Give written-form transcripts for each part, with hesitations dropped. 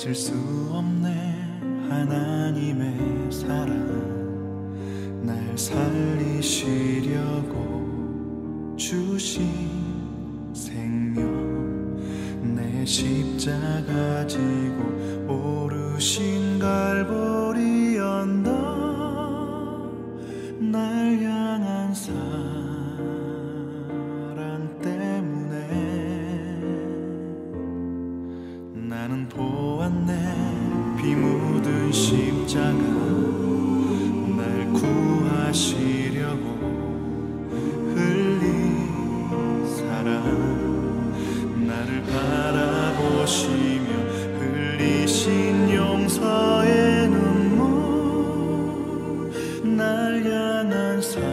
잊을 수 없네 하나님의 사랑. 날 살리시려고 주신 생명, 내 십자가 지고 오르신 갈보리 언덕, 날 향한 사랑 때문에 나는 보았네. 피 묻은 십자가 날 구하시려고 흘린 사랑, 나를 바라보시며 흘리신 용서의 눈물, 날 향한 사랑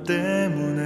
때문에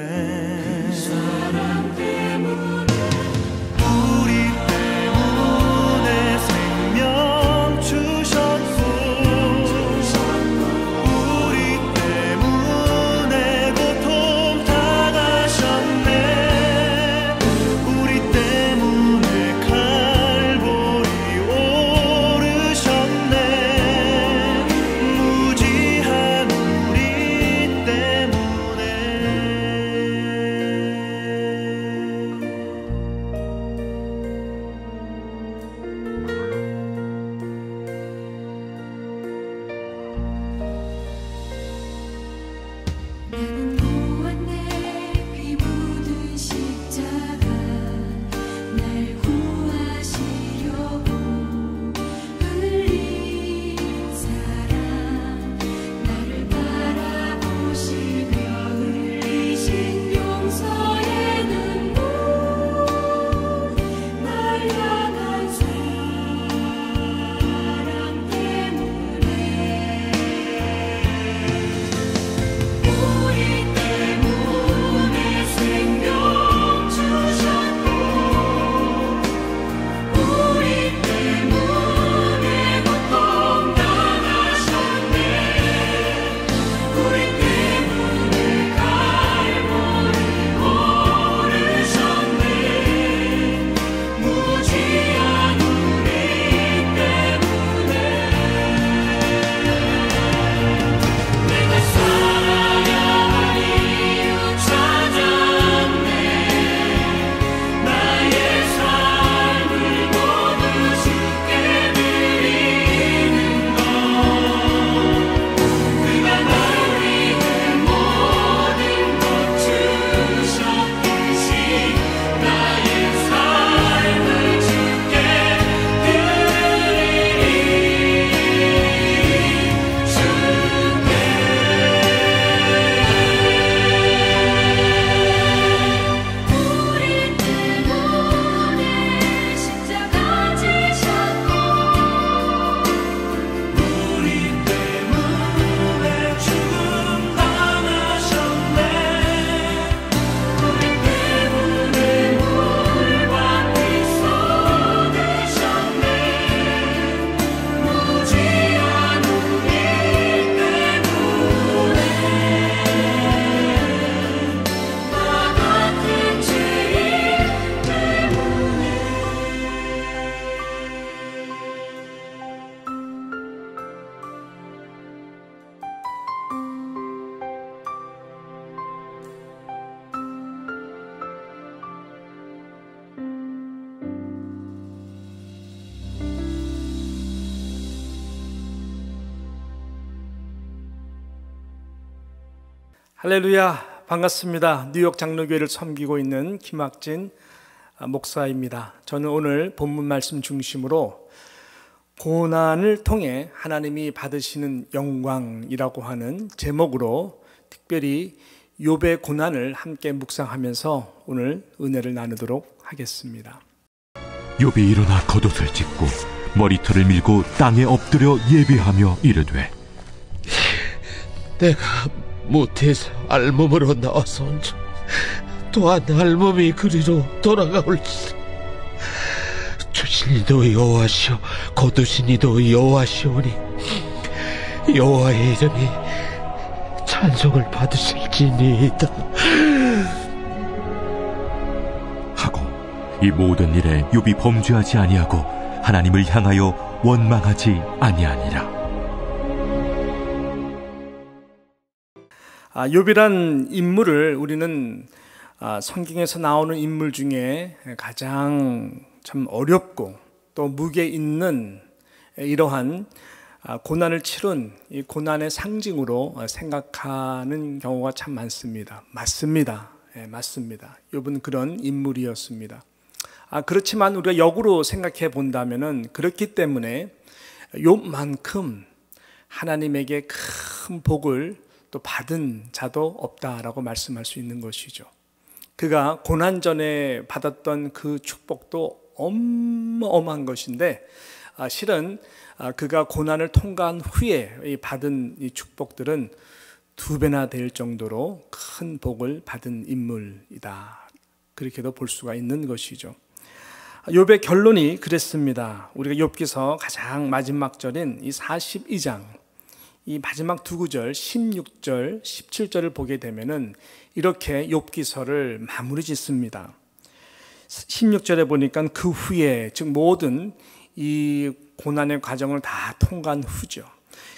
할렐루야, 반갑습니다. 뉴욕 장로교회를 섬기고 있는 김학진 목사입니다. 저는 오늘 본문 말씀 중심으로 고난을 통해 하나님이 받으시는 영광이라고 하는 제목으로 특별히 욥의 고난을 함께 묵상하면서 오늘 은혜를 나누도록 하겠습니다. 욥이 일어나 겉옷을 찢고 머리털을 밀고 땅에 엎드려 예배하며 이르되, 내가 모태에서 알몸으로 나와서온즉 또한 알몸이 그리로 돌아가올지라. 주신 이도 여호와시오 거두신 이도 여호와시오니 여호와의 이름이 찬송을 받으실지니이다 하고 이 모든 일에 욥이 범죄하지 아니하고 하나님을 향하여 원망하지 아니하니라. 욥이란 인물을 우리는 성경에서 나오는 인물 중에 가장 참 어렵고 또 무게 있는 이러한 고난을 치른 이 고난의 상징으로 생각하는 경우가 참 많습니다. 맞습니다. 맞습니다. 욥은 그런 인물이었습니다. 그렇지만 우리가 역으로 생각해 본다면은 그렇기 때문에 욥만큼 하나님에게 큰 복을 또 받은 자도 없다라고 말씀할 수 있는 것이죠. 그가 고난 전에 받았던 그 축복도 어마어마한 것인데 실은 그가 고난을 통과한 후에 받은 이 축복들은 2배나 될 정도로 큰 복을 받은 인물이다. 그렇게도 볼 수가 있는 것이죠. 욥의 결론이 그랬습니다. 우리가 욥기서 가장 마지막 절인 이 42장 이 마지막 2구절 16절 17절을 보게 되면은 이렇게 욥기서를 마무리 짓습니다. 16절에 보니까 그 후에 즉 모든 이 고난의 과정을 다 통과한 후죠.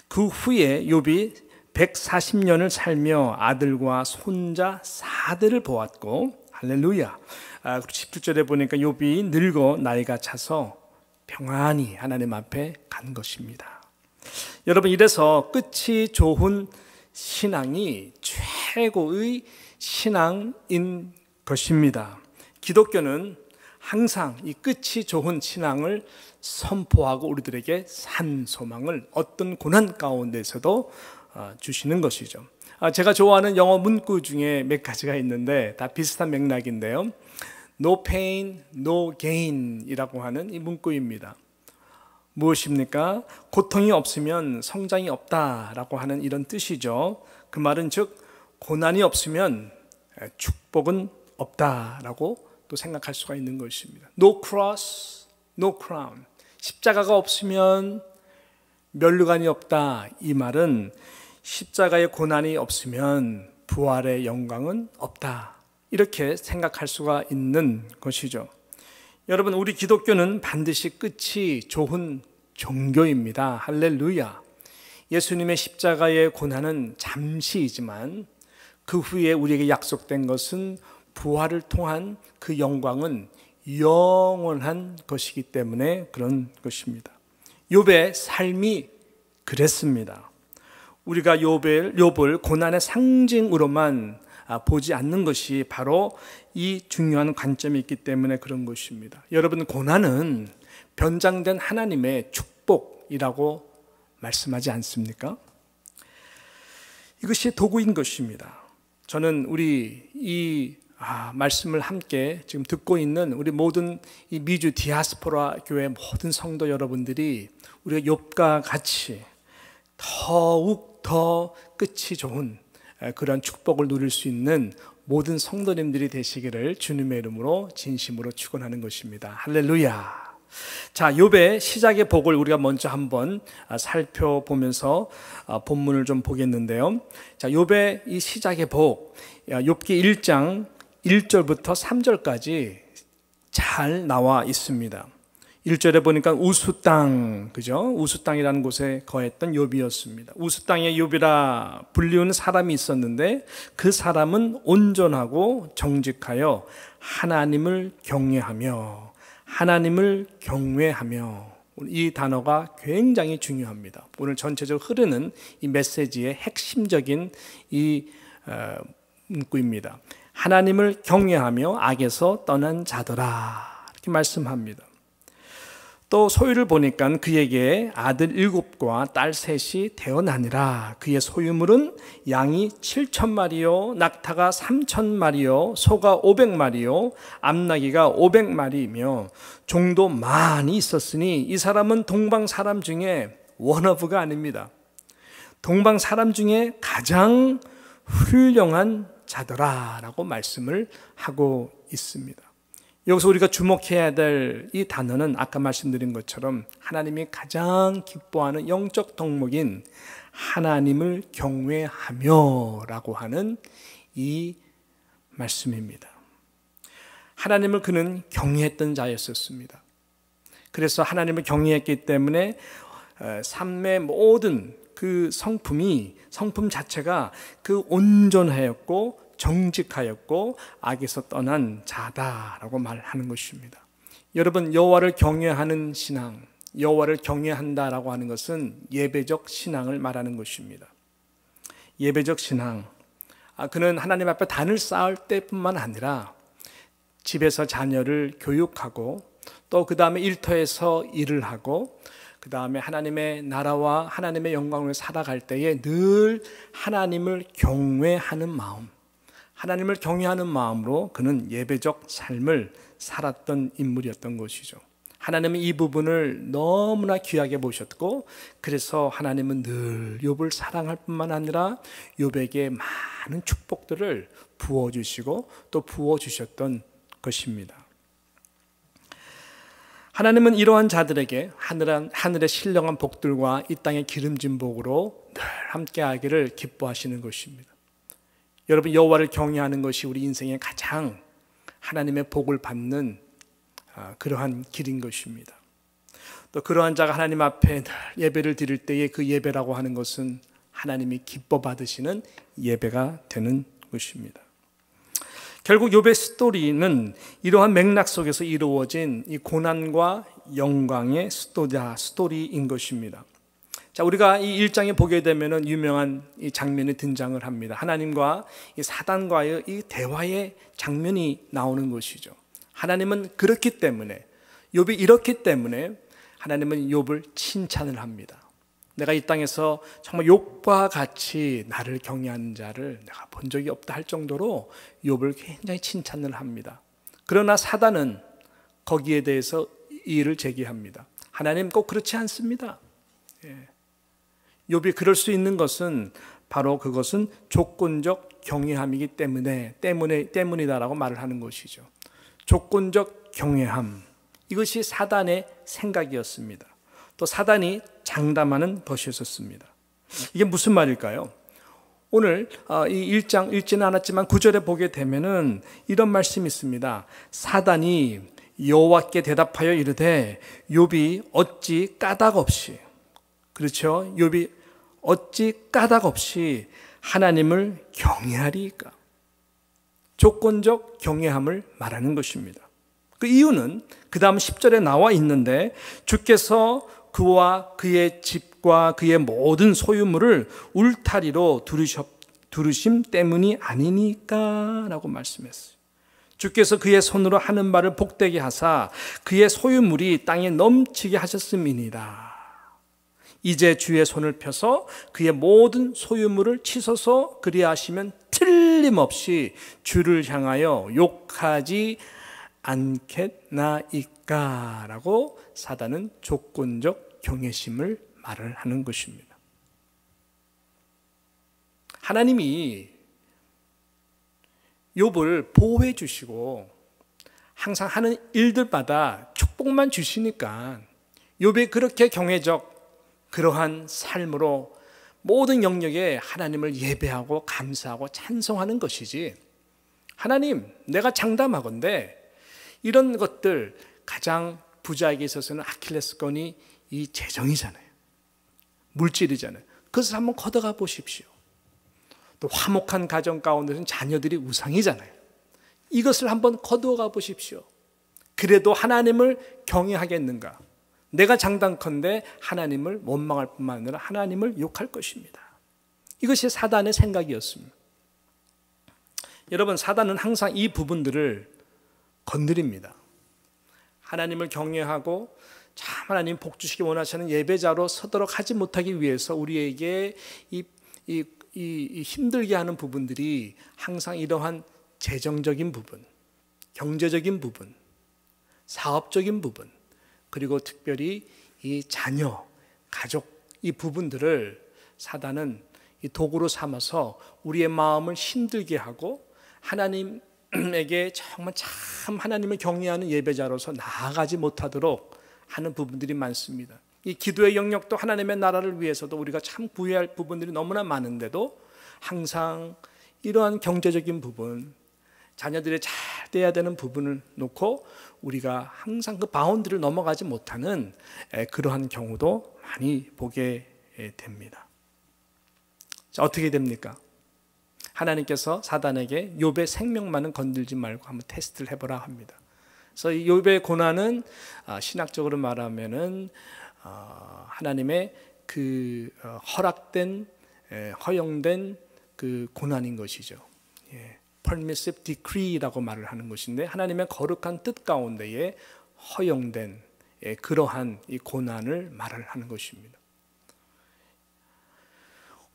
그 후에 욥이 140년을 살며 아들과 손자 4대를 보았고 할렐루야. 17절에 보니까 욥이 늙어 나이가 차서 평안히 하나님 앞에 간 것입니다. 여러분, 이래서 끝이 좋은 신앙이 최고의 신앙인 것입니다. 기독교는 항상 이 끝이 좋은 신앙을 선포하고 우리들에게 산 소망을 어떤 고난 가운데서도 주시는 것이죠. 제가 좋아하는 영어 문구 중에 몇 가지가 있는데 다 비슷한 맥락인데요. No pain, no gain 이라고 하는 이 문구입니다. 무엇입니까? 고통이 없으면 성장이 없다라고 하는 이런 뜻이죠. 그 말은 즉 고난이 없으면 축복은 없다라고 또 생각할 수가 있는 것입니다. No cross, no crown. 십자가가 없으면 면류관이 없다. 이 말은 십자가의 고난이 없으면 부활의 영광은 없다. 이렇게 생각할 수가 있는 것이죠. 여러분, 우리 기독교는 반드시 끝이 좋은 종교입니다. 할렐루야. 예수님의 십자가의 고난은 잠시이지만 그 후에 우리에게 약속된 것은 부활을 통한 그 영광은 영원한 것이기 때문에 그런 것입니다. 욥의 삶이 그랬습니다. 우리가 욥을 고난의 상징으로만 보지 않는 것이 바로 이 중요한 관점이 있기 때문에 그런 것입니다. 여러분, 고난은 변장된 하나님의 축복이라고 말씀하지 않습니까? 이것이 도구인 것입니다. 저는 우리 이 말씀을 함께 지금 듣고 있는 우리 모든 이 미주 디아스포라 교회 모든 성도 여러분들이 우리가 욥과 같이 더욱 더 끝이 좋은 그런 축복을 누릴 수 있는 모든 성도님들이 되시기를 주님의 이름으로 진심으로 축원하는 것입니다. 할렐루야. 자, 욥의 시작의 복을 우리가 먼저 한번 살펴보면서 본문을 좀 보겠는데요. 자, 욥의 이 시작의 복, 욥기 1장 1절부터 3절까지 잘 나와 있습니다. 1절에 보니까 우수 땅, 그죠? 우수 땅이라는 곳에 거했던 욥이었습니다. 우수 땅에 욥이라 불리우는 사람이 있었는데 그 사람은 온전하고 정직하여 하나님을 경외하며 이 단어가 굉장히 중요합니다. 오늘 전체적으로 흐르는 이 메시지의 핵심적인 이 문구입니다. 하나님을 경외하며 악에서 떠난 자더라 이렇게 말씀합니다. 또 소유를 보니까 그에게 아들 7과 딸 3이 태어나니라. 그의 소유물은 양이 7,000마리요 낙타가 3,000마리요 소가 500마리요 암나귀가 500마리이며 종도 많이 있었으니 이 사람은 동방 사람 중에 원어브가 아닙니다. 동방 사람 중에 가장 훌륭한 자더라라고 말씀을 하고 있습니다. 여기서 우리가 주목해야 될 이 단어는 아까 말씀드린 것처럼 하나님이 가장 기뻐하는 영적 덕목인 하나님을 경외하며 라고 하는 이 말씀입니다. 하나님을 그는 경외했던 자였었습니다. 그래서 하나님을 경외했기 때문에 삶의 모든 그 성품 자체가 그 온전하였고 정직하였고 악에서 떠난 자다라고 말하는 것입니다. 여러분, 여호와를 경외하는 신앙, 여호와를 경외한다라고 하는 것은 예배적 신앙을 말하는 것입니다. 예배적 신앙, 그는 하나님 앞에 단을 쌓을 때뿐만 아니라 집에서 자녀를 교육하고 또 그 다음에 일터에서 일을 하고 그 다음에 하나님의 나라와 하나님의 영광을 살아갈 때에 늘 하나님을 경외하는 마음, 하나님을 경외하는 마음으로 그는 예배적 삶을 살았던 인물이었던 것이죠. 하나님은 이 부분을 너무나 귀하게 보셨고, 그래서 하나님은 늘 욥을 사랑할 뿐만 아니라 욥에게 많은 축복들을 부어주시고 또 부어주셨던 것입니다. 하나님은 이러한 자들에게 하늘의 신령한 복들과 이 땅의 기름진 복으로 늘 함께하기를 기뻐하시는 것입니다. 여러분, 여호와를 경외하는 것이 우리 인생의 가장 하나님의 복을 받는 그러한 길인 것입니다. 또 그러한 자가 하나님 앞에 늘 예배를 드릴 때에 그 예배라고 하는 것은 하나님이 기뻐 받으시는 예배가 되는 것입니다. 결국 욥의 스토리는 이러한 맥락 속에서 이루어진 이 고난과 영광의 스토리인 것입니다. 자, 우리가 이 1장에 보게 되면은 유명한 이 장면이 등장을 합니다. 하나님과 이 사단과의 이 대화의 장면이 나오는 것이죠. 하나님은 그렇기 때문에, 욥이 이렇기 때문에 하나님은 욥을 칭찬을 합니다. 내가 이 땅에서 정말 욥과 같이 나를 경외하는 자를 내가 본 적이 없다 할 정도로 욥을 굉장히 칭찬을 합니다. 그러나 사단은 거기에 대해서 이의를 제기합니다. 하나님 꼭 그렇지 않습니다. 욥이 그럴 수 있는 것은 바로 그것은 조건적 경외함이기 때문이다라고 말을 하는 것이죠. 조건적 경외함, 이것이 사단의 생각이었습니다. 또 사단이 장담하는 것이었습니다. 이게 무슨 말일까요? 오늘 이 1장 읽지는 않았지만 9절에 보게 되면은 이런 말씀이 있습니다. 사단이 여호와께 대답하여 이르되 욥이 어찌 까닭 없이, 그렇죠? 욥이 어찌 까닭 없이 하나님을 경외하리까? 조건적 경외함을 말하는 것입니다. 그 이유는 그 다음 10절에 나와 있는데, 주께서 그와 그의 집과 그의 모든 소유물을 울타리로 두르심 때문이 아니니까 라고 말씀했어요. 주께서 그의 손으로 하는 바를 복되게 하사 그의 소유물이 땅에 넘치게 하셨음이니라. 이제 주의 손을 펴서 그의 모든 소유물을 치소서, 그리하시면 틀림없이 주를 향하여 욕하지 않겠나이까 라고 사단은 조건적 경외심을 말을 하는 것입니다. 하나님이 욥을 보호해 주시고 항상 하는 일들마다 축복만 주시니까 욥이 그렇게 경외적 그러한 삶으로 모든 영역에 하나님을 예배하고 감사하고 찬송하는 것이지, 하나님 내가 장담하건대 이런 것들, 가장 부자에게 있어서는 아킬레스건이 이 재정이잖아요. 물질이잖아요. 그것을 한번 걷어가 보십시오. 또 화목한 가정 가운데서는 자녀들이 우상이잖아요. 이것을 한번 거두어가 보십시오. 그래도 하나님을 경외하겠는가? 내가 장담컨대 하나님을 원망할 뿐만 아니라 하나님을 욕할 것입니다. 이것이 사단의 생각이었습니다. 여러분, 사단은 항상 이 부분들을 건드립니다. 하나님을 경외하고 참 하나님 복 주시기 원하시는 예배자로 서도록 하지 못하기 위해서 우리에게 이 힘들게 하는 부분들이 항상 이러한 재정적인 부분, 경제적인 부분, 사업적인 부분, 그리고 특별히 이 자녀, 가족, 이 부분들을 사단은 이 도구로 삼아서 우리의 마음을 힘들게 하고 하나님에게 정말 참 하나님을 경외하는 예배자로서 나아가지 못하도록 하는 부분들이 많습니다. 이 기도의 영역도 하나님의 나라를 위해서도 우리가 참 구해야 할 부분들이 너무나 많은데도 항상 이러한 경제적인 부분, 자녀들의 잘 돼야 되는 부분을 놓고 우리가 항상 그 바운드를 넘어가지 못하는 그러한 경우도 많이 보게 됩니다. 자, 어떻게 됩니까? 하나님께서 사단에게 욥의 생명만은 건들지 말고 한번 테스트를 해보라 합니다. 그래서 이 욥의 고난은 신학적으로 말하면은 하나님의 그 허락된 허용된 그 고난인 것이죠. permissive decree라고 말을 하는 것인데 하나님의 거룩한 뜻 가운데에 허용된 그러한 이 고난을 말을 하는 것입니다.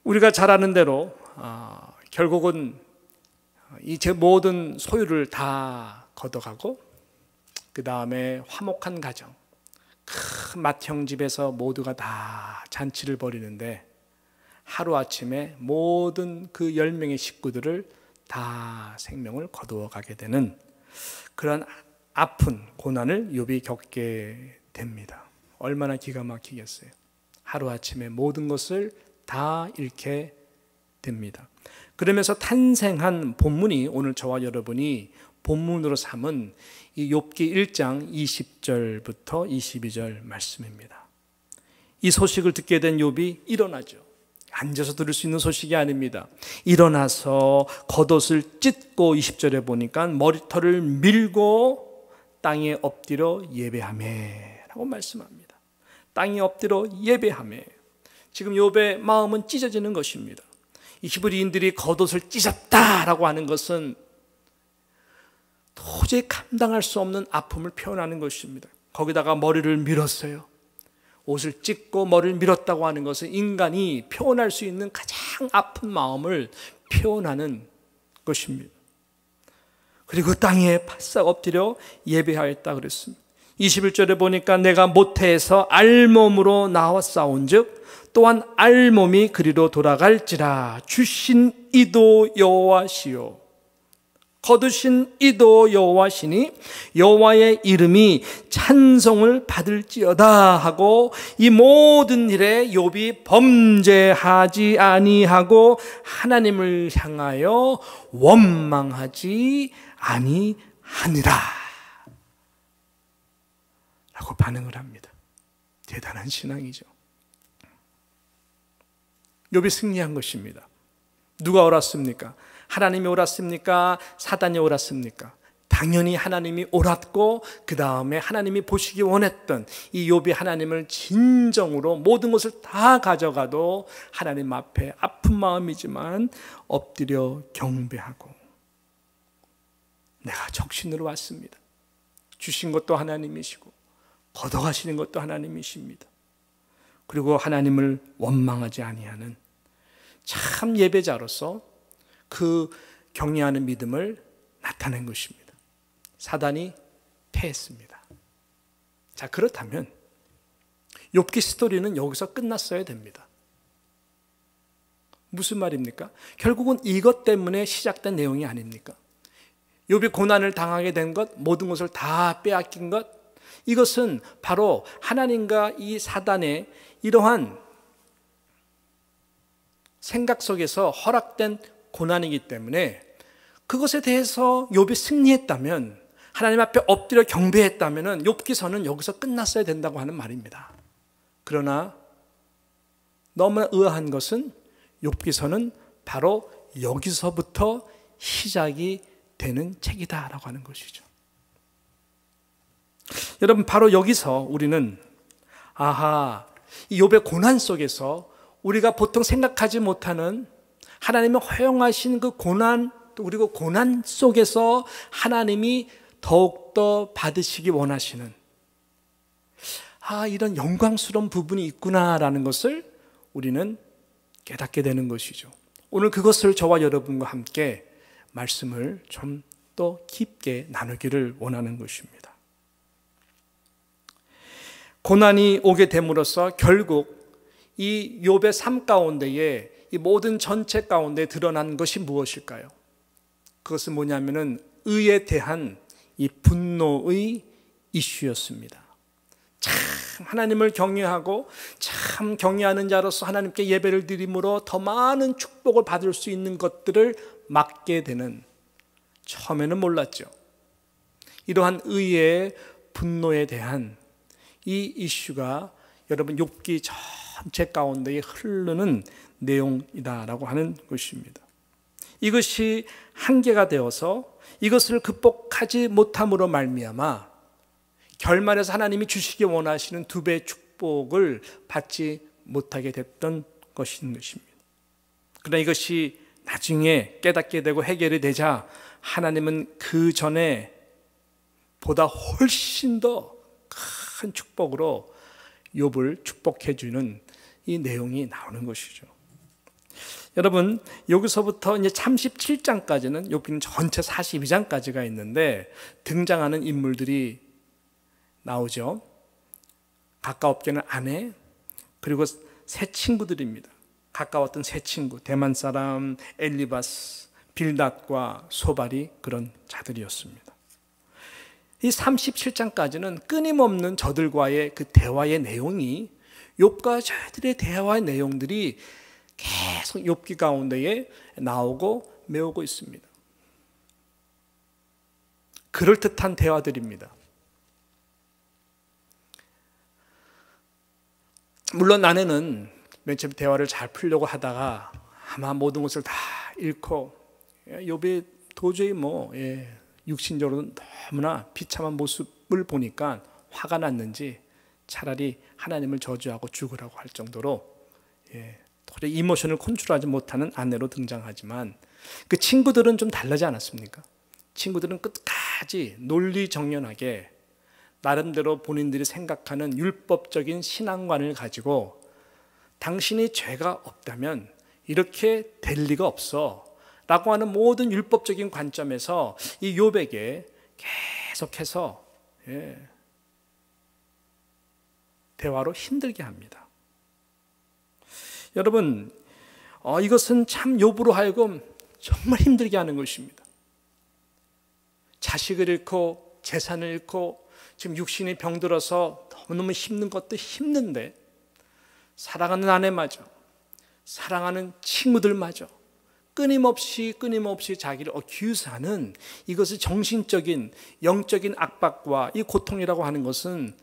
우리가 잘 아는 대로 결국은 이 제 모든 소유를 다 걷어가고 그 다음에 화목한 가정, 큰 맏형 집에서 모두가 다 잔치를 벌이는데 하루아침에 모든 그 10명의 식구들을 다 생명을 거두어 가게 되는 그런 아픈 고난을 욥이 겪게 됩니다. 얼마나 기가 막히겠어요. 하루아침에 모든 것을 다 잃게 됩니다. 그러면서 탄생한 본문이 오늘 저와 여러분이 본문으로 삼은 이 욥기 1장 20절부터 22절 말씀입니다. 이 소식을 듣게 된 욥이 일어나죠. 앉아서 들을 수 있는 소식이 아닙니다. 일어나서 겉옷을 찢고 20절에 보니까 머리털을 밀고 땅에 엎드려 예배하매 라고 말씀합니다. 땅에 엎드려 예배하매. 지금 욥의 마음은 찢어지는 것입니다. 이 히브리인들이 겉옷을 찢었다라고 하는 것은 도저히 감당할 수 없는 아픔을 표현하는 것입니다. 거기다가 머리를 밀었어요. 옷을 찢고 머리를 밀었다고 하는 것은 인간이 표현할 수 있는 가장 아픈 마음을 표현하는 것입니다. 그리고 땅에 바싹 엎드려 예배하였다 그랬습니다. 21절에 보니까 내가 모태에서 알몸으로 나왔사온즉 또한 알몸이 그리로 돌아갈지라. 주신 이도 여호와시요 거두신 이도 여호와시니 여호와의 이름이 찬송을 받을지어다 하고 이 모든 일에 욥이 범죄하지 아니하고 하나님을 향하여 원망하지 아니하니라 라고 반응을 합니다. 대단한 신앙이죠. 욥이 승리한 것입니다. 누가 옳았습니까? 하나님이 옳았습니까? 사단이 옳았습니까? 당연히 하나님이 옳았고 그 다음에 하나님이 보시기 원했던 이 욥이 하나님을 진정으로 모든 것을 다 가져가도 하나님 앞에 아픈 마음이지만 엎드려 경배하고 내가 적신으로 왔습니다. 주신 것도 하나님이시고 걷어가시는 것도 하나님이십니다. 그리고 하나님을 원망하지 아니하는 참 예배자로서 그 경외하는 믿음을 나타낸 것입니다. 사단이 패했습니다. 자, 그렇다면 욥기 스토리는 여기서 끝났어야 됩니다. 무슨 말입니까? 결국은 이것 때문에 시작된 내용이 아닙니까? 욥이 고난을 당하게 된 것, 모든 것을 다 빼앗긴 것, 이것은 바로 하나님과 이 사단의 이러한 생각 속에서 허락된 고난이기 때문에 그것에 대해서 욥이 승리했다면, 하나님 앞에 엎드려 경배했다면 욥기서는 여기서 끝났어야 된다고 하는 말입니다. 그러나 너무나 의아한 것은 욥기서는 바로 여기서부터 시작이 되는 책이다라고 하는 것이죠. 여러분, 바로 여기서 우리는 이 욥의 고난 속에서 우리가 보통 생각하지 못하는 하나님이 허용하신 그 고난, 그리고 고난 속에서 하나님이 더욱더 받으시기 원하시는 이런 영광스러운 부분이 있구나라는 것을 우리는 깨닫게 되는 것이죠. 오늘 그것을 저와 여러분과 함께 말씀을 좀 더 깊게 나누기를 원하는 것입니다. 고난이 오게 됨으로써 결국 이 욥의 삶 가운데에 이 모든 전체 가운데 드러난 것이 무엇일까요? 그것은 뭐냐면은 의에 대한 이 분노의 이슈였습니다. 참 하나님을 경외하고 참 경외하는 자로서 하나님께 예배를 드림으로 더 많은 축복을 받을 수 있는 것들을 막게 되는, 처음에는 몰랐죠. 이러한 의의 분노에 대한 이 이슈가 여러분 욥기 전체 가운데에 흐르는 내용이다라고 하는 것입니다. 이것이 한계가 되어서 이것을 극복하지 못함으로 말미암아 결말에서 하나님이 주시기 원하시는 2배의 축복을 받지 못하게 됐던 것인 것입니다. 그러나 이것이 나중에 깨닫게 되고 해결이 되자 하나님은 그 전에 보다 훨씬 더 큰 축복으로 욥을 축복해 주는 이 내용이 나오는 것이죠. 여러분, 여기서부터 이제 37장까지는 욥기는 전체 42장까지가 있는데 등장하는 인물들이 나오죠. 가까웠기는 아내, 그리고 세 친구들입니다. 가까웠던 세 친구, 대만 사람 엘리바스, 빌닷과 소발이 그런 자들이었습니다. 이 37장까지는 끊임없는 저들과의 그 대화의 내용이, 욥과 저들의 대화의 내용들이 계속 욥기 가운데에 나오고 메우고 있습니다. 그럴듯한 대화들입니다. 물론 아내는 맨 처음 대화를 잘 풀려고 하다가 아마 모든 것을 다 잃고 욥이 도저히 육신적으로 너무나 비참한 모습을 보니까 화가 났는지 차라리 하나님을 저주하고 죽으라고 할 정도로 도저히 이모션을 컨트롤하지 못하는 아내로 등장하지만 그 친구들은 좀 다르지 않았습니까? 친구들은 끝까지 논리정연하게 나름대로 본인들이 생각하는 율법적인 신앙관을 가지고 당신이 죄가 없다면 이렇게 될 리가 없어 라고 하는 모든 율법적인 관점에서 이 욥에게 계속해서 대화로 힘들게 합니다. 여러분, 이것은 참 욥으로 하여금 정말 힘들게 하는 것입니다. 자식을 잃고 재산을 잃고 지금 육신이 병들어서 너무너무 힘든 것도 힘든데 사랑하는 아내마저, 사랑하는 친구들마저 끊임없이 자기를 어큐스하는, 이것을 정신적인 영적인 압박과 이 고통이라고 하는 것은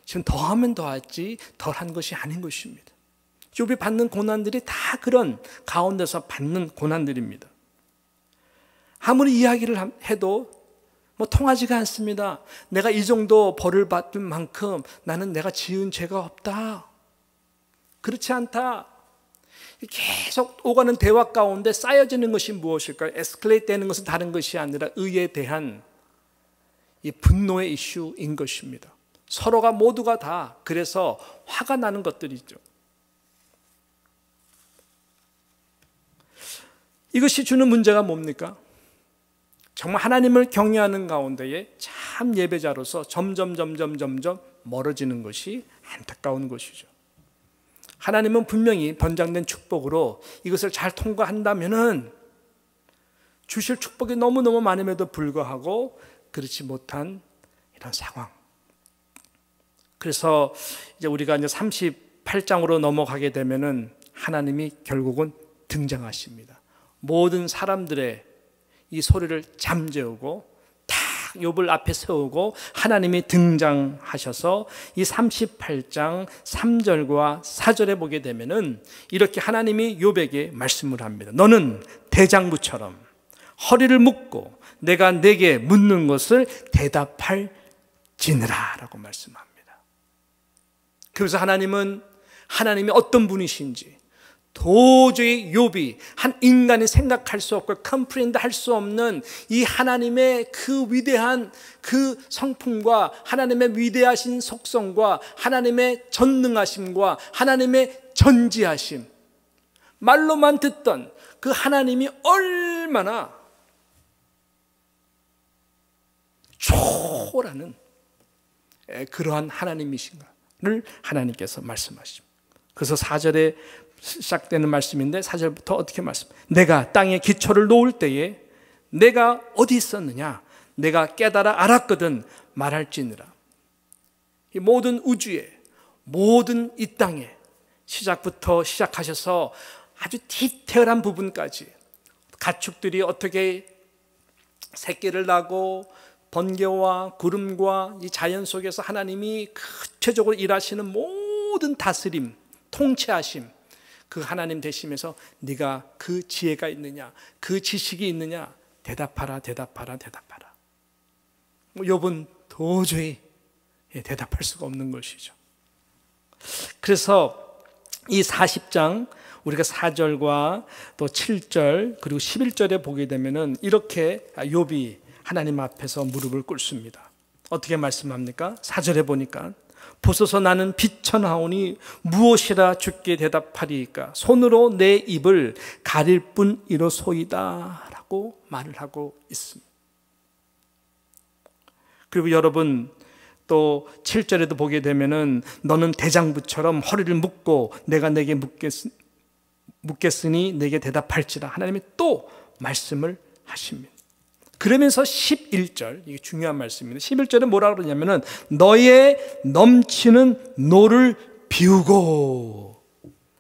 지금 더하면 더하지 덜한 것이 아닌 것입니다. 욥이 받는 고난들이 다 그런 가운데서 받는 고난들입니다. 아무리 이야기를 해도 통하지가 않습니다. 내가 이 정도 벌을 받을 만큼 나는 내가 지은 죄가 없다. 그렇지 않다. 계속 오가는 대화 가운데 쌓여지는 것이 무엇일까요? 에스컬레이트 되는 것은 다른 것이 아니라 의에 대한 이 분노의 이슈인 것입니다. 서로가 모두가 다 그래서 화가 나는 것들이죠. 이것이 주는 문제가 뭡니까? 정말 하나님을 경외하는 가운데에 참 예배자로서 점점 멀어지는 것이 안타까운 것이죠. 하나님은 분명히 번장된 축복으로 이것을 잘 통과한다면은 주실 축복이 너무너무 많음에도 불구하고 그렇지 못한 이런 상황. 그래서 이제 우리가 이제 38장으로 넘어가게 되면은 하나님이 결국은 등장하십니다. 모든 사람들의 이 소리를 잠재우고 탁 욥을 앞에 세우고 하나님이 등장하셔서 이 38장 3절과 4절에 보게 되면은 이렇게 하나님이 욥에게 말씀을 합니다. 너는 대장부처럼 허리를 묶고 내가 내게 묻는 것을 대답할지니라 라고 말씀합니다. 그래서 하나님이 어떤 분이신지 도저히 욥이 한 인간이 생각할 수 없고 컴프렌드 할 수 없는 이 하나님의 그 위대한 그 성품과 하나님의 위대하신 속성과 하나님의 전능하심과 하나님의 전지하심, 말로만 듣던 그 하나님이 얼마나 초라는 그러한 하나님이신가를 하나님께서 말씀하십니다. 그래서 4절에 시작되는 말씀인데 4절부터 어떻게 내가 땅에 기초를 놓을 때에 내가 어디 있었느냐? 내가 깨달아 알았거든 말할지니라. 이 모든 우주에, 모든 이 땅에 시작부터 시작하셔서 아주 디테일한 부분까지 가축들이 어떻게 새끼를 낳고 번개와 구름과 이 자연 속에서 하나님이 구체적으로 일하시는 모든 다스림, 통치하심, 그 하나님 되시면서 네가 그 지혜가 있느냐, 그 지식이 있느냐, 대답하라, 대답하라, 대답하라. 욥은 도저히 대답할 수가 없는 것이죠. 그래서 이 40장 우리가 4절과 또 7절 그리고 11절에 보게 되면은 이렇게 욥이 하나님 앞에서 무릎을 꿇습니다. 어떻게 말씀합니까? 4절에 보니까 보소서 나는 비천하오니 무엇이라 주께 대답하리이까 손으로 내 입을 가릴 뿐이로소이다 라고 말을 하고 있습니다. 그리고 여러분 또 7절에도 보게 되면은 너는 대장부처럼 허리를 묶고 내가 내게 묻겠으니 내게 대답할지라 하나님이 또 말씀을 하십니다. 그러면서 11절, 이게 중요한 말씀입니다. 11절에 뭐라 그러냐면은 너의 넘치는 노를 비우고,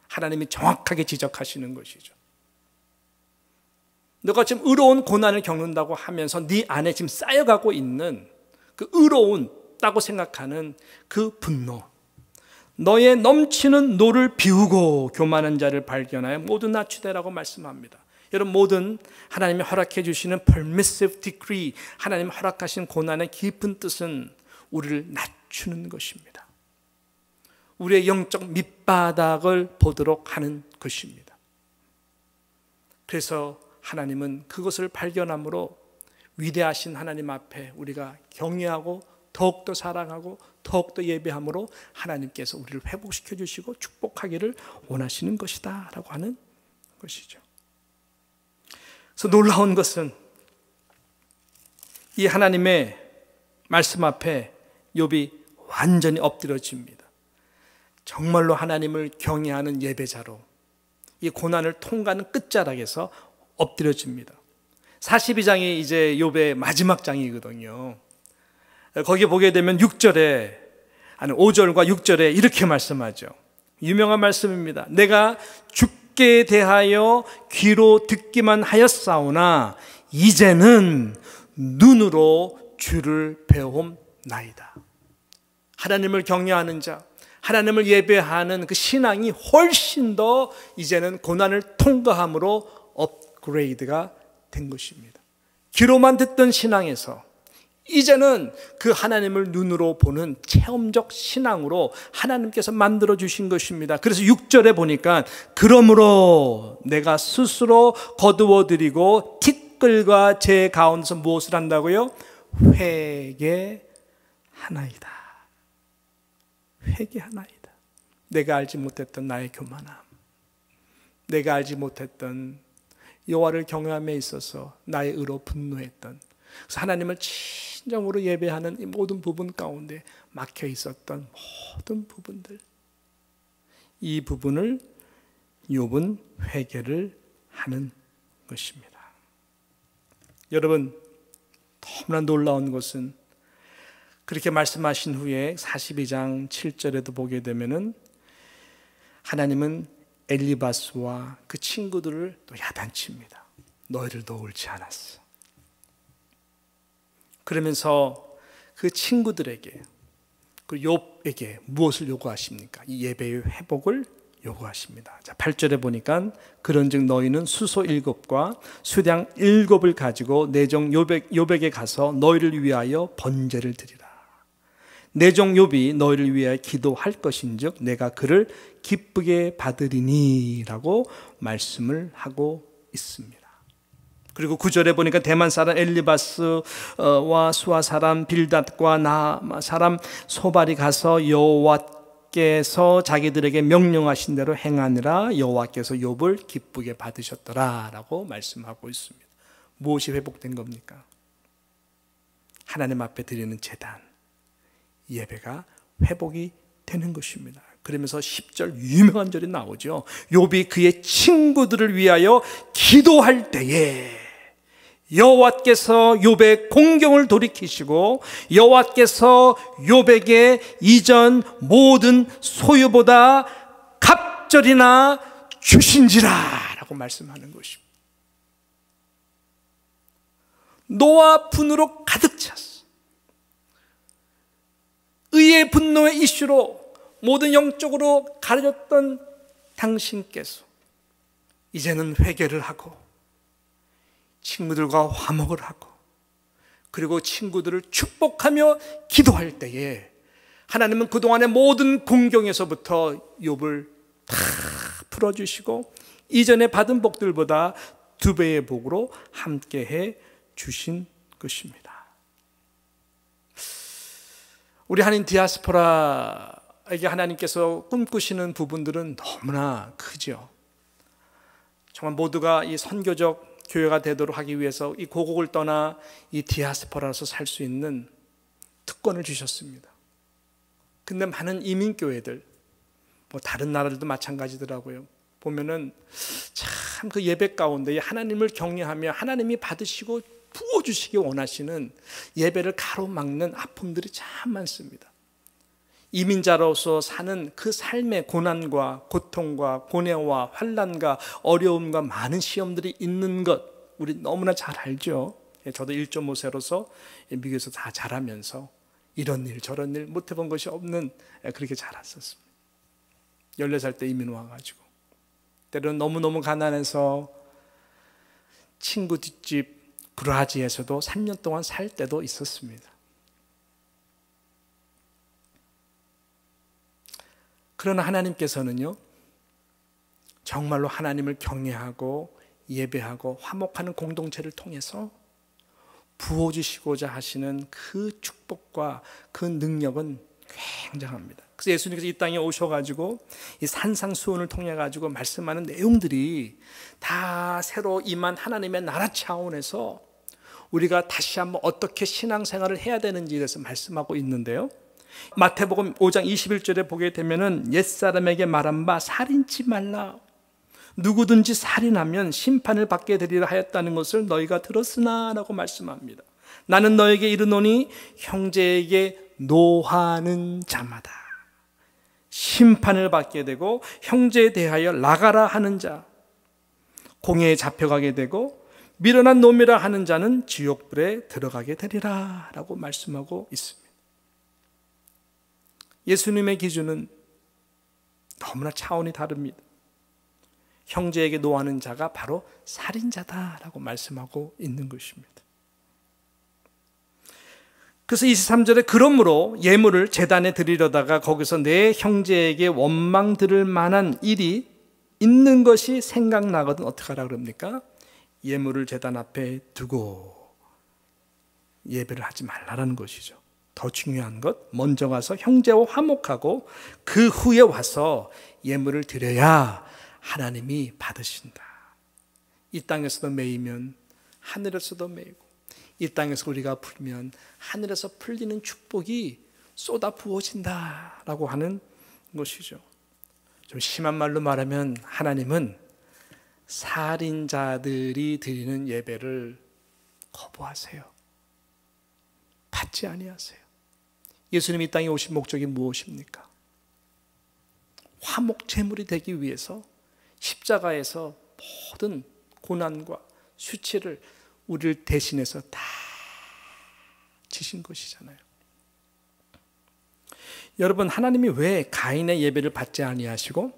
하나님이 정확하게 지적하시는 것이죠. 너가 지금 의로운 고난을 겪는다고 하면서 네 안에 지금 쌓여가고 있는 그 의로운다고 생각하는 그 분노, 너의 넘치는 노를 비우고 교만한 자를 발견하여 모두 낮추되라고 말씀합니다. 여러분, 모든 하나님이 허락해 주시는 permissive decree, 하나님 허락하신 고난의 깊은 뜻은 우리를 낮추는 것입니다. 우리의 영적 밑바닥을 보도록 하는 것입니다. 그래서 하나님은 그것을 발견함으로 위대하신 하나님 앞에 우리가 경외하고 더욱더 사랑하고 더욱더 예배함으로 하나님께서 우리를 회복시켜 주시고 축복하기를 원하시는 것이다 라고 하는 것이죠. 그래서 놀라운 것은 이 하나님의 말씀 앞에 욥이 완전히 엎드려집니다. 정말로 하나님을 경외하는 예배자로 이 고난을 통과하는 끝자락에서 엎드려집니다. 42장이 이제 욥의 마지막 장이거든요. 거기 보게 되면 6절에, 아니 5절과 6절에 이렇게 말씀하죠. 유명한 말씀입니다. 내가 죽게 대하여 귀로 듣기만 하였사오나 이제는 눈으로 주를 배움나이다. 하나님을 경외하는 자, 하나님을 예배하는 그 신앙이 훨씬 더 이제는 고난을 통과함으로 업그레이드가 된 것입니다. 귀로만 듣던 신앙에서 이제는 그 하나님을 눈으로 보는 체험적 신앙으로 하나님께서 만들어 주신 것입니다. 그래서 6절에 보니까 그러므로 내가 스스로 거두어드리고 티끌과 제 가운데서 무엇을 한다고요? 회개하나이다. 회개하나이다. 내가 알지 못했던 나의 교만함, 내가 알지 못했던 여호와를 경외함에 있어서 나의 의로 분노했던, 그래서 하나님을 진정으로 예배하는 이 모든 부분 가운데 막혀 있었던 모든 부분들, 이 부분을 욥은 회개를 하는 것입니다. 여러분, 너무나 놀라운 것은 그렇게 말씀하신 후에 42장 7절에도 보게 되면은 하나님은 엘리바스와 그 친구들을 또 야단칩니다. 너희들도 옳지 않았어. 그러면서 그 친구들에게, 그 욥에게 무엇을 요구하십니까? 이 예배의 회복을 요구하십니다. 자, 8절에 보니까 그런즉 너희는 수소 7과 수량 7을 가지고 내 종 욥에게 가서 너희를 위하여 번제를 드리라. 내 종 욥이 너희를 위하여 기도할 것인즉 내가 그를 기쁘게 받으리니 라고 말씀을 하고 있습니다. 그리고 9절에 보니까 대만 사람 엘리바스와 수아 사람 빌닷과 나아마 사람 소발이 가서 여호와께서 자기들에게 명령하신 대로 행하느라 여호와께서 욥을 기쁘게 받으셨더라 라고 말씀하고 있습니다. 무엇이 회복된 겁니까? 하나님 앞에 드리는 제단, 예배가 회복이 되는 것입니다. 그러면서 10절 유명한 절이 나오죠. 욥이 그의 친구들을 위하여 기도할 때에 여호와께서 욥의 공경을 돌이키시고 여호와께서 욥에게 이전 모든 소유보다 갑절이나 주신지라 라고 말씀하는 것입니다. 노와 분으로 가득 찼어. 의의 분노의 이슈로 모든 영적으로 가려졌던 당신께서 이제는 회개를 하고 친구들과 화목을 하고 그리고 친구들을 축복하며 기도할 때에 하나님은 그동안의 모든 공경에서부터 욥을 다 풀어주시고 이전에 받은 복들보다 2배의 복으로 함께해 주신 것입니다. 우리 한인 디아스포라에게 하나님께서 꿈꾸시는 부분들은 너무나 크죠. 정말 모두가 이 선교적 교회가 되도록 하기 위해서 이 고국을 떠나 이 디아스포라로서 살 수 있는 특권을 주셨습니다. 근데 많은 이민교회들, 뭐 다른 나라들도 마찬가지더라고요. 보면은 참 그 예배 가운데 하나님을 경외하며 하나님이 받으시고 부어주시기 원하시는 예배를 가로막는 아픔들이 참 많습니다. 이민자로서 사는 그 삶의 고난과 고통과 고뇌와 환난과 어려움과 많은 시험들이 있는 것 우리 너무나 잘 알죠. 저도 1.5세로서 미국에서 다 자라면서 이런 일 저런 일 못 해본 것이 없는 그렇게 자랐었습니다. 14살 때 이민 와가지고 때로는 너무너무 가난해서 친구 뒷집 브라지에서도 3년 동안 살 때도 있었습니다. 그러나 하나님께서는요, 정말로 하나님을 경외하고 예배하고 화목하는 공동체를 통해서 부어주시고자 하시는 그 축복과 그 능력은 굉장합니다. 그래서 예수님께서 이 땅에 오셔가지고 이 산상수훈을 통해가지고 말씀하는 내용들이 다 새로 임한 하나님의 나라 차원에서 우리가 다시 한번 어떻게 신앙생활을 해야 되는지에 대해서 말씀하고 있는데요. 마태복음 5장 21절에 보게 되면은 옛사람에게 말한 바 살인치 말라. 누구든지 살인하면 심판을 받게 되리라 하였다는 것을 너희가 들었으나 라고 말씀합니다. 나는 너에게 이르노니 형제에게 노하는 자마다 심판을 받게 되고 형제에 대하여 나가라 하는 자 공회에 잡혀가게 되고 미련한 놈이라 하는 자는 지옥불에 들어가게 되리라 라고 말씀하고 있습니다. 예수님의 기준은 너무나 차원이 다릅니다. 형제에게 노하는 자가 바로 살인자다라고 말씀하고 있는 것입니다. 그래서 23절에 그러므로 예물을 제단에 드리려다가 거기서 내 형제에게 원망 들을 만한 일이 있는 것이 생각나거든 어떻게 하라 그럽니까? 예물을 제단 앞에 두고 예배를 하지 말라라는 것이죠. 더 중요한 것, 먼저 가서 형제와 화목하고 그 후에 와서 예물을 드려야 하나님이 받으신다. 이 땅에서도 매이면 하늘에서도 매이고 이 땅에서 우리가 풀면 하늘에서 풀리는 축복이 쏟아 부어진다라고 하는 것이죠. 좀 심한 말로 말하면 하나님은 살인자들이 드리는 예배를 거부하세요. 받지 아니하세요. 예수님이 이 땅에 오신 목적이 무엇입니까? 화목 제물이 되기 위해서 십자가에서 모든 고난과 수치를 우리를 대신해서 다 지신 것이잖아요. 여러분, 하나님이 왜 가인의 예배를 받지 아니하시고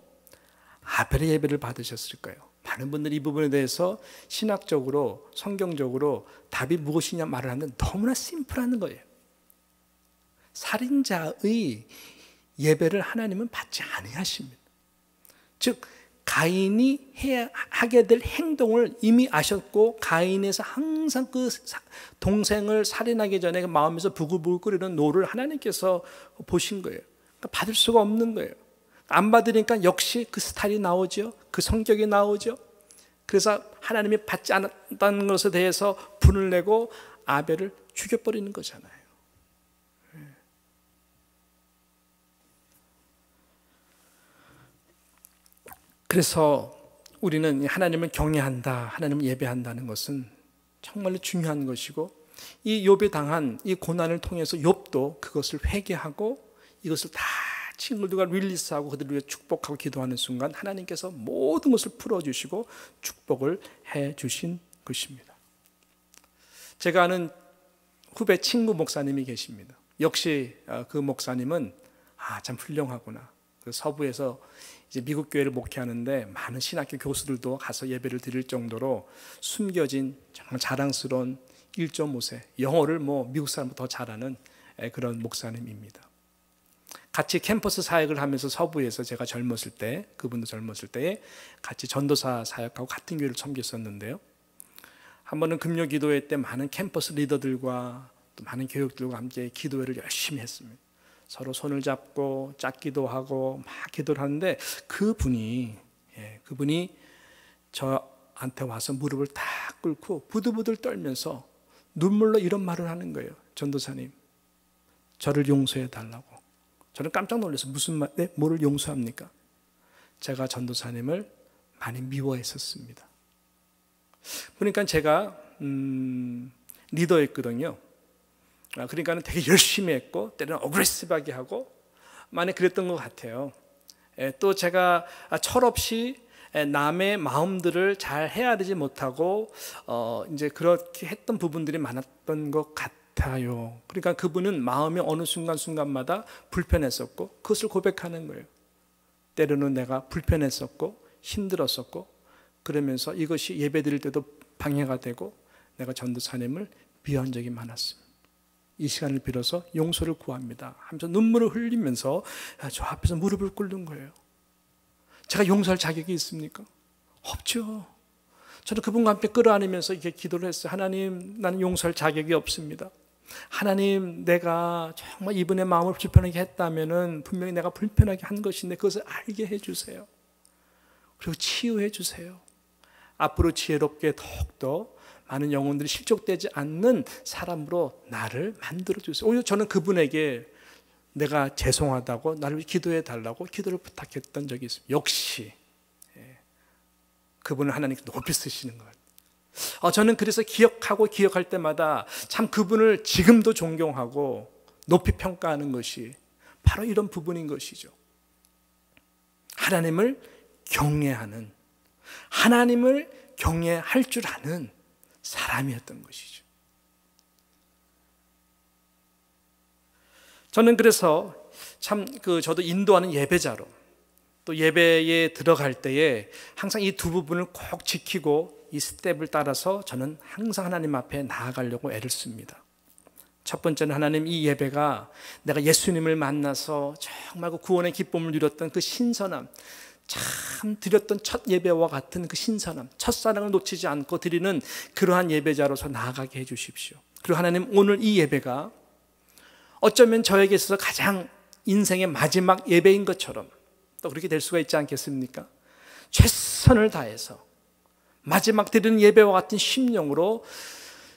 아벨의 예배를 받으셨을까요? 많은 분들이 이 부분에 대해서 신학적으로 성경적으로 답이 무엇이냐 말을 하는데 너무나 심플한 거예요. 살인자의 예배를 하나님은 받지 아니하십니다. 즉 가인이 하게 될 행동을 이미 아셨고 가인에서 항상 그 동생을 살인하기 전에 그 마음에서 부글부글 끓이는 노를 하나님께서 보신 거예요. 그러니까 받을 수가 없는 거예요. 안 받으니까 역시 그 스타일이 나오죠. 그 성격이 나오죠. 그래서 하나님이 받지 않았다는 것에 대해서 분을 내고 아벨을 죽여버리는 거잖아요. 그래서 우리는 하나님을 경외한다, 하나님을 예배한다는 것은 정말로 중요한 것이고 이 욥이 당한 이 고난을 통해서 욥도 그것을 회개하고 이것을 다 친구들과 릴리스하고 그들을 위해 축복하고 기도하는 순간 하나님께서 모든 것을 풀어주시고 축복을 해주신 것입니다. 제가 아는 후배 친구 목사님이 계십니다. 역시 그 목사님은 참 훌륭하구나. 그 서부에서 이제 미국 교회를 목회하는데 많은 신학교 교수들도 가서 예배를 드릴 정도로 숨겨진 정말 자랑스러운 1.5세, 영어를 미국 사람보다 더 잘하는 그런 목사님입니다. 같이 캠퍼스 사역을 하면서 서부에서 제가 젊었을 때, 그분도 젊었을 때에 같이 전도사 사역하고 같은 교회를 섬겼었는데요. 한 번은 금요 기도회 때 많은 캠퍼스 리더들과 또 많은 교육들과 함께 기도회를 열심히 했습니다. 서로 손을 잡고 짝기도 하고 막 기도를 하는데 그분이 저한테 와서 무릎을 탁 꿇고 부들부들 떨면서 눈물로 이런 말을 하는 거예요. 전도사님, 저를 용서해 달라고. 저는 깜짝 놀라서 무슨 말, 뭐를 용서합니까? 제가 전도사님을 많이 미워했었습니다. 그러니까 제가 리더였거든요. 그러니까 되게 열심히 했고 때로는 어그레시브하게 하고 많이 그랬던 것 같아요. 또 제가 철없이 남의 마음들을 잘 헤아리지 못하고 이제 그렇게 했던 부분들이 많았던 것 같아요. 그러니까 그분은 마음이 어느 순간순간마다 불편했었고 그것을 고백하는 거예요. 때로는 내가 불편했었고 힘들었었고 그러면서 이것이 예배드릴 때도 방해가 되고 내가 전도사님을 미워한 적이 많았습니다. 이 시간을 빌어서 용서를 구합니다 하면서 눈물을 흘리면서 저 앞에서 무릎을 꿇는 거예요. 제가 용서할 자격이 있습니까? 없죠. 저는 그분과 함께 끌어안으면서 이렇게 기도를 했어요. 하나님, 나는 용서할 자격이 없습니다. 하나님, 내가 정말 이분의 마음을 불편하게 했다면은 분명히 내가 불편하게 한 것인데 그것을 알게 해주세요. 그리고 치유해 주세요. 앞으로 지혜롭게 더욱더 많은 영혼들이 실족되지 않는 사람으로 나를 만들어 주세요. 오히려 저는 그분에게 내가 죄송하다고 나를 기도해 달라고 기도를 부탁했던 적이 있습니다. 역시 그분은 하나님께 높이 쓰시는 것 같아요. 저는 그래서 기억할 때마다 참 그분을 지금도 존경하고 높이 평가하는 것이 바로 이런 부분인 것이죠. 하나님을 경외하는, 하나님을 경외할 줄 아는 사람이었던 것이죠. 저는 그래서 참 저도 인도하는 예배자로 또 예배에 들어갈 때에 항상 이 두 부분을 꼭 지키고 이 스텝을 따라서 저는 항상 하나님 앞에 나아가려고 애를 씁니다. 첫 번째는 하나님, 이 예배가 내가 예수님을 만나서 정말 그 구원의 기쁨을 누렸던 그 신선함, 참 드렸던 첫 예배와 같은 그 신선함, 첫사랑을 놓치지 않고 드리는 그러한 예배자로서 나아가게 해주십시오. 그리고 하나님, 오늘 이 예배가 어쩌면 저에게 있어서 가장 인생의 마지막 예배인 것처럼 또 그렇게 될 수가 있지 않겠습니까? 최선을 다해서 마지막 드리는 예배와 같은 심령으로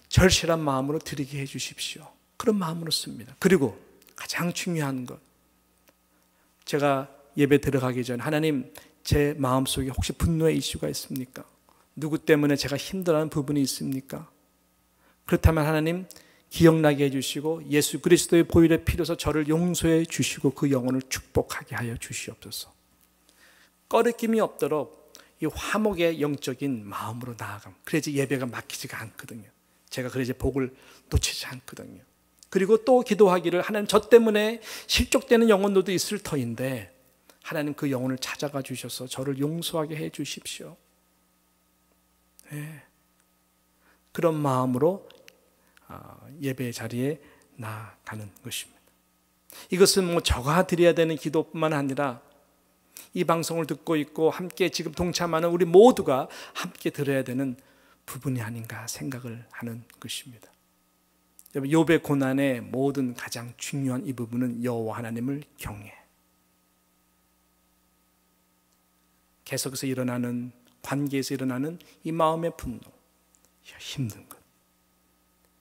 절실한 마음으로 드리게 해주십시오. 그런 마음으로 씁니다. 그리고 가장 중요한 것, 제가 예배 들어가기 전에 하나님, 제 마음속에 혹시 분노의 이슈가 있습니까? 누구 때문에 제가 힘들어하는 부분이 있습니까? 그렇다면 하나님, 기억나게 해주시고 예수 그리스도의 보혈의 피로서 저를 용서해 주시고 그 영혼을 축복하게 하여 주시옵소서. 꺼리낌이 없도록 이 화목의 영적인 마음으로 나아감, 그래야지 예배가 막히지가 않거든요. 제가 그래야지 복을 놓치지 않거든요. 그리고 또 기도하기를, 하나님, 저 때문에 실족되는 영혼들도 있을 터인데 하나님, 그 영혼을 찾아가 주셔서 저를 용서하게 해 주십시오. 네. 그런 마음으로 예배 자리에 나아가는 것입니다. 이것은 저가 드려야 되는 기도뿐만 아니라 이 방송을 듣고 있고 함께 지금 동참하는 우리 모두가 함께 들어야 되는 부분이 아닌가 생각을 하는 것입니다. 욥의 고난의 모든 가장 중요한 이 부분은 여호와 하나님을 경외, 계속해서 일어나는 관계에서 일어나는 이 마음의 분노, 힘든 것,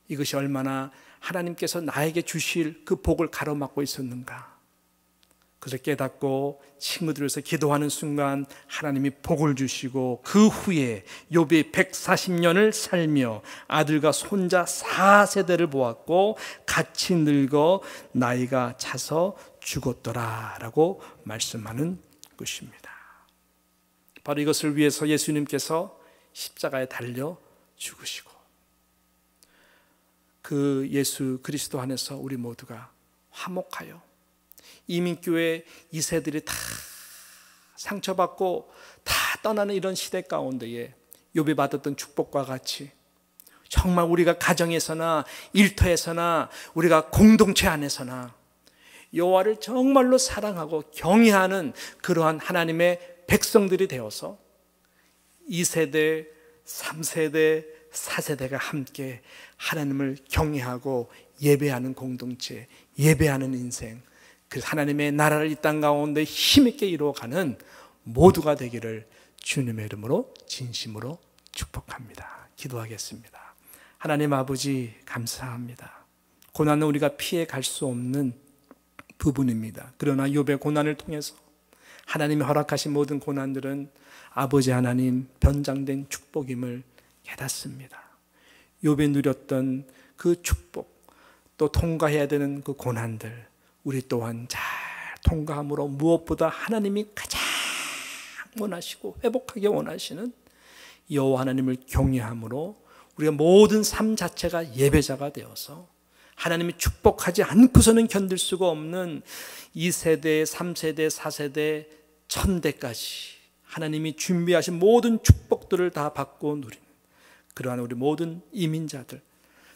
이것이 얼마나 하나님께서 나에게 주실 그 복을 가로막고 있었는가. 그것을 깨닫고 친구들에서 기도하는 순간 하나님이 복을 주시고 그 후에 욥이 140년을 살며 아들과 손자 4세대를 보았고 같이 늙어 나이가 차서 죽었더라라고 말씀하는 것입니다. 바로 이것을 위해서 예수님께서 십자가에 달려 죽으시고 그 예수 그리스도 안에서 우리 모두가 화목하여 이민교회 2세들이 다 상처받고 다 떠나는 이런 시대 가운데에 욥이 받았던 축복과 같이 정말 우리가 가정에서나 일터에서나 우리가 공동체 안에서나 여호와를 정말로 사랑하고 경외하는 그러한 하나님의 백성들이 되어서 2세대, 3세대, 4세대가 함께 하나님을 경외하고 예배하는 공동체, 예배하는 인생, 그 하나님의 나라를 이 땅 가운데 힘있게 이루어가는 모두가 되기를 주님의 이름으로 진심으로 축복합니다. 기도하겠습니다. 하나님 아버지 감사합니다. 고난은 우리가 피해 갈 수 없는 부분입니다. 그러나 욥의 고난을 통해서 하나님이 허락하신 모든 고난들은 아버지 하나님 변장된 축복임을 깨닫습니다. 욥이 누렸던 그 축복, 또 통과해야 되는 그 고난들 우리 또한 잘 통과함으로 무엇보다 하나님이 가장 원하시고 회복하게 원하시는 여호와 하나님을 경외함으로 우리가 모든 삶 자체가 예배자가 되어서 하나님이 축복하지 않고서는 견딜 수가 없는 2세대, 3세대, 4세대, 1000대까지 하나님이 준비하신 모든 축복들을 다 받고 누리는 그러한 우리 모든 이민자들,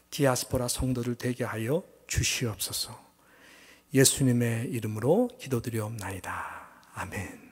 디아스포라 성도들 되게 하여 주시옵소서. 예수님의 이름으로 기도드리옵나이다. 아멘.